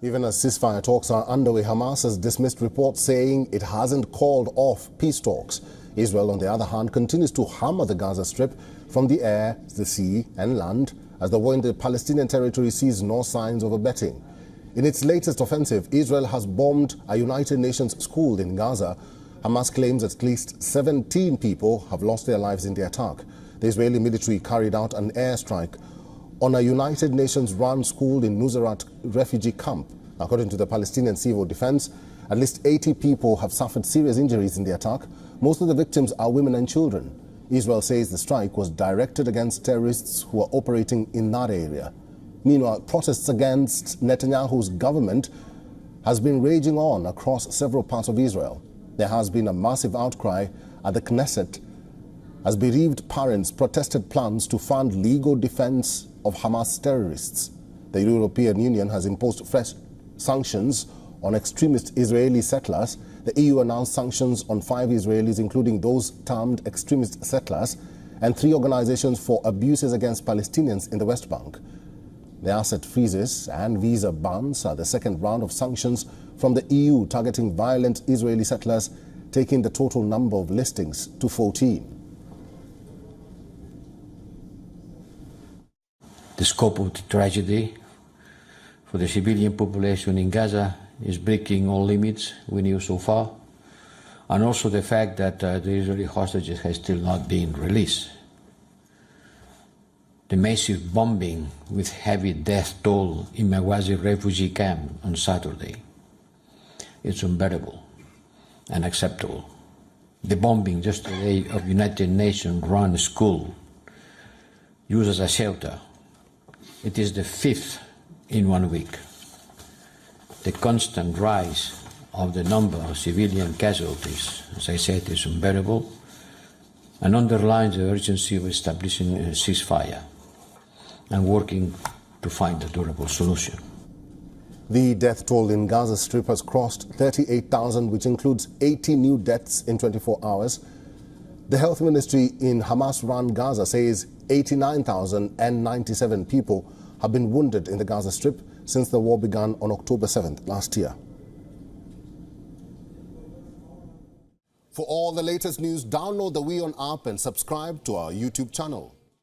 Even as ceasefire talks are underway, Hamas has dismissed reports saying it hasn't called off peace talks. Israel, on the other hand, continues to hammer the Gaza Strip from the air, the sea and land as the war in the Palestinian territory sees no signs of abating. In its latest offensive, Israel has bombed a United Nations school in Gaza. Hamas claims at least 17 people have lost their lives in the attack. The Israeli military carried out an airstrike on a United Nations-run school in Nuseirat refugee camp. According to the Palestinian Civil Defense, at least 80 people have suffered serious injuries in the attack. Most of the victims are women and children. Israel says the strike was directed against terrorists who are operating in that area. Meanwhile, protests against Netanyahu's government has been raging on across several parts of Israel. There has been a massive outcry at the Knesset as bereaved parents protested plans to fund legal defense of Hamas terrorists. The European Union has imposed fresh sanctions on extremist Israeli settlers. The EU announced sanctions on 5 Israelis, including those termed extremist settlers, and 3 organizations for abuses against Palestinians in the West Bank. The asset freezes and visa bans are the second round of sanctions from the EU targeting violent Israeli settlers, taking the total number of listings to 14. The scope of the tragedy for the civilian population in Gaza is breaking all limits we knew so far, and also the fact that the Israeli hostages have still not been released. The massive bombing with heavy death toll in Maghazi refugee camp on Saturday. It's unbearable and unacceptable. The bombing yesterday of United Nations-run school used as a shelter. It is the 5th in 1 week. The constant rise of the number of civilian casualties, as I said, is unbearable and underlines the urgency of establishing a ceasefire and working to find a durable solution. The death toll in Gaza Strip has crossed 38,000, which includes 80 new deaths in 24 hours. The health ministry in Hamas-run Gaza says 89,097 people have been wounded in the Gaza Strip since the war began on October 7th last year. For all the latest news, download the WION app and subscribe to our YouTube channel.